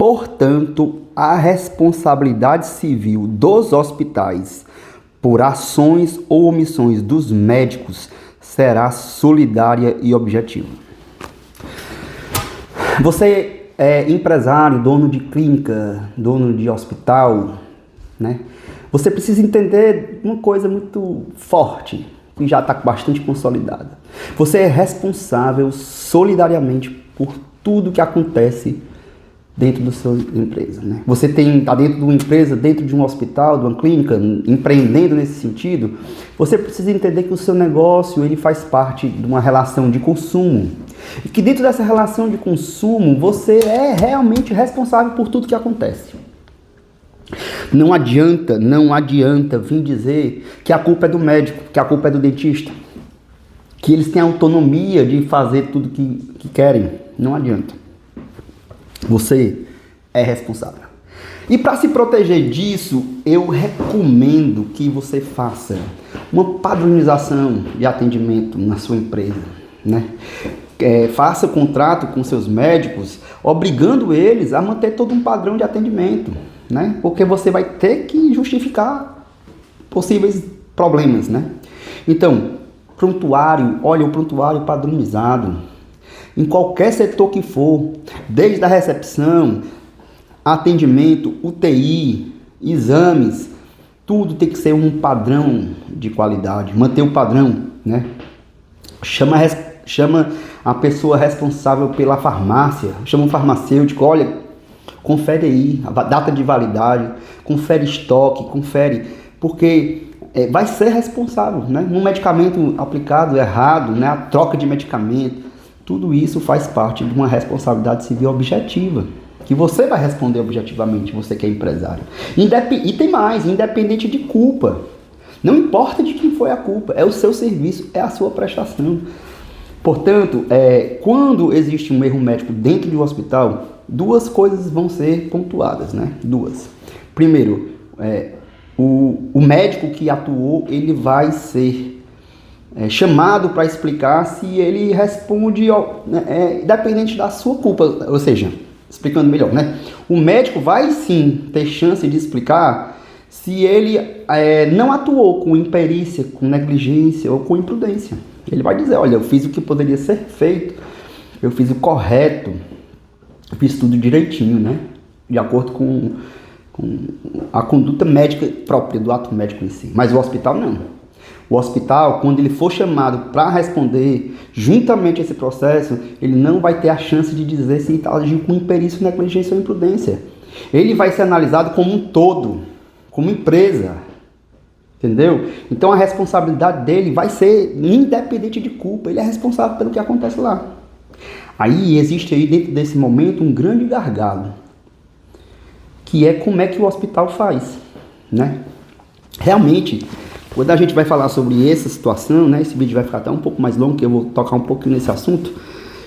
Portanto, a responsabilidade civil dos hospitais por ações ou omissões dos médicos será solidária e objetiva. Você é empresário, dono de clínica, dono de hospital, né? Você precisa entender uma coisa muito forte, que já está bastante consolidada. Você é responsável solidariamente por tudo que acontece dentro da sua empresa, né? Você está dentro de uma empresa, dentro de um hospital, de uma clínica, empreendendo nesse sentido. Você precisa entender que o seu negócio ele faz parte de uma relação de consumo. E que dentro dessa relação de consumo, você é realmente responsável por tudo que acontece. Não adianta vir dizer que a culpa é do médico, que a culpa é do dentista, que eles têm autonomia de fazer tudo que querem. Não adianta. Você é responsável. E para se proteger disso, eu recomendo que você faça uma padronização de atendimento na sua empresa, né? Faça contrato com seus médicos, obrigando eles a manter todo um padrão de atendimento, né? Porque você vai ter que justificar possíveis problemas, né? Então, olha o prontuário padronizado, em qualquer setor que for, desde a recepção, atendimento, UTI, exames, tudo tem que ser um padrão de qualidade, manter o padrão, né? Chama a pessoa responsável pela farmácia, chama um farmacêutico, olha, confere aí a data de validade, confere estoque, porque vai ser responsável, né? Um medicamento aplicado errado, né? A troca de medicamento, tudo isso faz parte de uma responsabilidade civil objetiva, que você vai responder objetivamente, você que é empresário. E tem mais, independente de culpa. Não importa de quem foi a culpa, é o seu serviço, é a sua prestação. Portanto, quando existe um erro médico dentro de um hospital, duas coisas vão ser pontuadas, né? Duas. Primeiro, o médico que atuou, ele vai ser chamado para explicar se ele responde, independente da sua culpa, ou seja, explicando melhor, né? O médico vai sim ter chance de explicar se ele não atuou com imperícia, com negligência ou com imprudência. Ele vai dizer, olha, eu fiz o que poderia ser feito, eu fiz o correto, eu fiz tudo direitinho, né? De acordo com a conduta médica própria do ato médico em si. Mas o hospital não. O hospital, quando ele for chamado para responder juntamente a esse processo, ele não vai ter a chance de dizer se está agindo com imperícia, negligência ou imprudência. Ele vai ser analisado como um todo, como empresa. Entendeu? Então a responsabilidade dele vai ser independente de culpa. Ele é responsável pelo que acontece lá. Aí existe aí dentro desse momento um grande gargalo, que é como é que o hospital faz, né? Realmente, quando a gente vai falar sobre essa situação, né, esse vídeo vai ficar até um pouco mais longo, que eu vou tocar um pouquinho nesse assunto,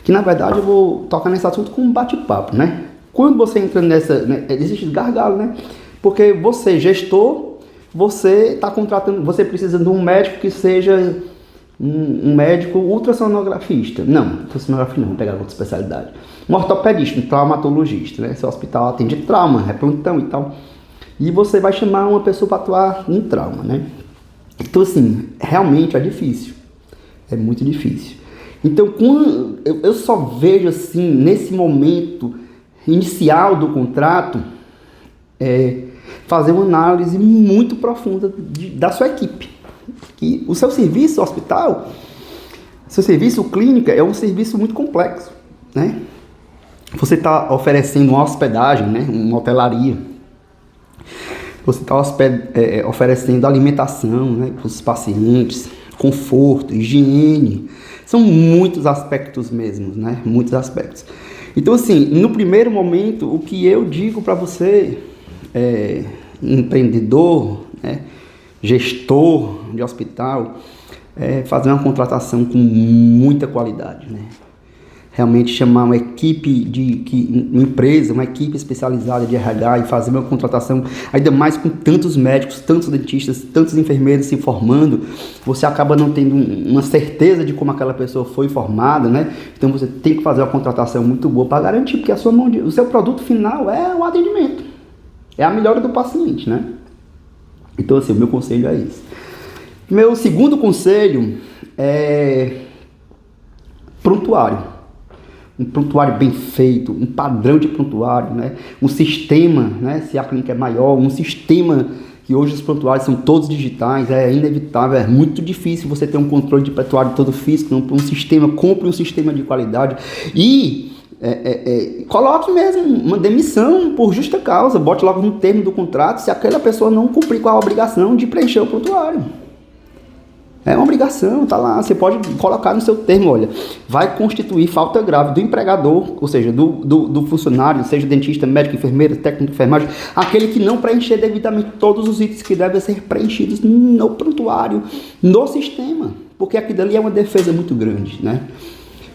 que na verdade eu vou tocar nesse assunto com um bate-papo, né? Quando você entra nessa, né, existe gargalo, né? Porque você, gestor, você está contratando, você precisa de um médico que seja um médico ultrassonografista. Não, ultrassonografia não, vou pegar outra especialidade. Um ortopedista, um traumatologista, né? Seu hospital atende trauma, é plantão e tal. E você vai chamar uma pessoa para atuar em trauma, né? Então, assim, realmente é difícil. É muito difícil. Então, quando eu só vejo, assim, nesse momento inicial do contrato, fazer uma análise muito profunda da sua equipe. Que o seu serviço hospital, seu serviço clínica é um serviço muito complexo, né? Você está oferecendo uma hospedagem, né? Uma hotelaria. Você está oferecendo alimentação, né, para os pacientes, conforto, higiene. São muitos aspectos mesmo, né? Muitos aspectos. Então, assim, no primeiro momento, o que eu digo para você, empreendedor, né, gestor de hospital, fazer uma contratação com muita qualidade, né? realmente chamar uma equipe uma empresa, uma equipe especializada de RH e fazer uma contratação, ainda mais com tantos médicos, tantos dentistas, tantos enfermeiros se formando, você acaba não tendo uma certeza de como aquela pessoa foi formada, né? Então você tem que fazer uma contratação muito boa para garantir que o seu produto final é o atendimento, é a melhora do paciente, né? Então assim, o meu conselho é esse. Meu segundo conselho é prontuário. Um prontuário bem feito, um padrão de prontuário, né? Um sistema, né? Se a clínica é maior, um sistema que hoje os prontuários são todos digitais, é inevitável, é muito difícil você ter um controle de prontuário todo físico, um sistema, compre um sistema de qualidade e coloque mesmo uma demissão por justa causa, bote logo no termo do contrato se aquela pessoa não cumprir com a obrigação de preencher o prontuário. É uma obrigação, tá lá, você pode colocar no seu termo, olha, vai constituir falta grave do empregador, ou seja, do funcionário, seja dentista, médico, enfermeiro, técnico de enfermagem, aquele que não preencher devidamente todos os itens que devem ser preenchidos no prontuário, no sistema, porque aquilo ali é uma defesa muito grande, né?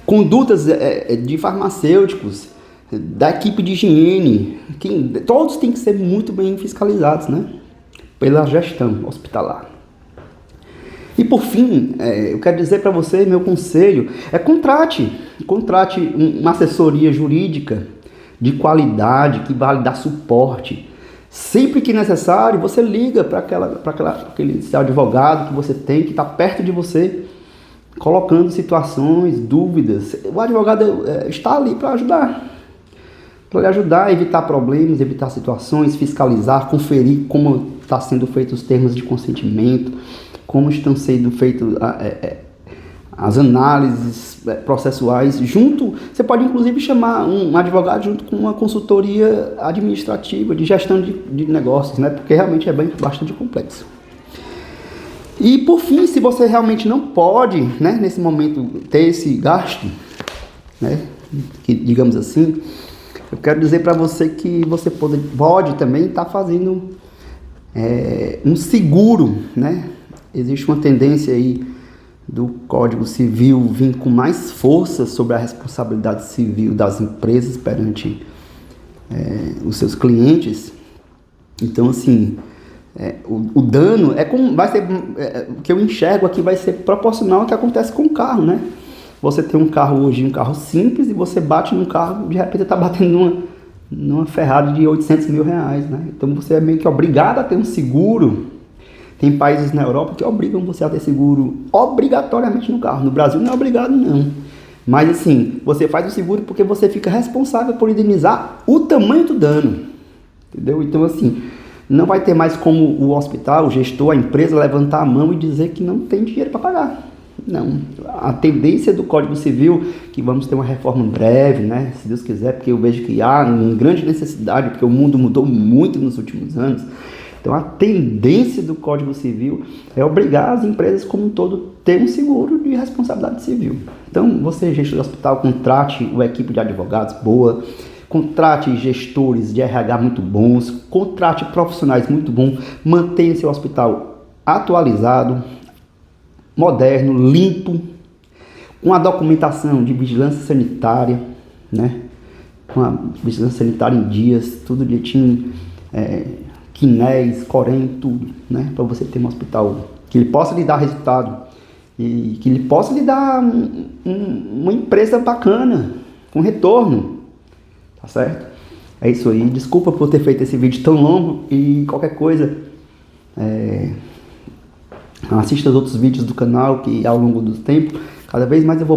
Condutas de farmacêuticos, da equipe de higiene, todos têm que ser muito bem fiscalizados, né? Pela gestão hospitalar. E por fim, eu quero dizer para você, meu conselho, contrate uma assessoria jurídica de qualidade, que vai dar suporte. Sempre que necessário, você liga para aquele seu advogado que você tem, que está perto de você, colocando situações, dúvidas. O advogado está ali para lhe ajudar a evitar problemas, evitar situações, fiscalizar, conferir como está sendo feitos os termos de consentimento, como estão sendo feitas as análises processuais. Você pode inclusive chamar um advogado junto com uma consultoria administrativa de gestão de negócios, né? Porque realmente é bastante complexo. E por fim, se você realmente não pode, né, nesse momento ter esse gasto, né, digamos assim, eu quero dizer para você que você pode também estar fazendo um seguro, né? Existe uma tendência aí do Código Civil vir com mais força sobre a responsabilidade civil das empresas perante os seus clientes. Então, assim, o dano vai ser, o que eu enxergo aqui vai ser proporcional ao que acontece com o carro, né? Você tem um carro hoje, um carro simples, e você bate num carro, de repente está batendo numa Ferrari de 800 mil reais, né? Então você é meio que obrigado a ter um seguro. Tem países na Europa que obrigam você a ter seguro obrigatoriamente no carro. No Brasil não é obrigado, não. Mas assim, você faz o seguro porque você fica responsável por indenizar o tamanho do dano. Entendeu? Então assim, não vai ter mais como o hospital, o gestor, a empresa levantar a mão e dizer que não tem dinheiro para pagar. Não. A tendência do Código Civil, que vamos ter uma reforma breve, né? Se Deus quiser, porque eu vejo que há uma grande necessidade, porque o mundo mudou muito nos últimos anos. Então a tendência do Código Civil é obrigar as empresas como um todo a ter um seguro de responsabilidade civil. Então você, gestor de hospital, contrate uma equipe de advogados boa, contrate gestores de RH muito bons, contrate profissionais muito bons, mantenha seu hospital atualizado, moderno, limpo, com a documentação de vigilância sanitária, né? Com a vigilância sanitária em dias, tudo direitinho, quinés, corém, tudo, né? Para você ter um hospital que ele possa lhe dar resultado e que ele possa lhe dar uma empresa bacana, com retorno, tá certo? É isso aí, desculpa por ter feito esse vídeo tão longo e qualquer coisa, assista os outros vídeos do canal que ao longo do tempo, cada vez mais eu vou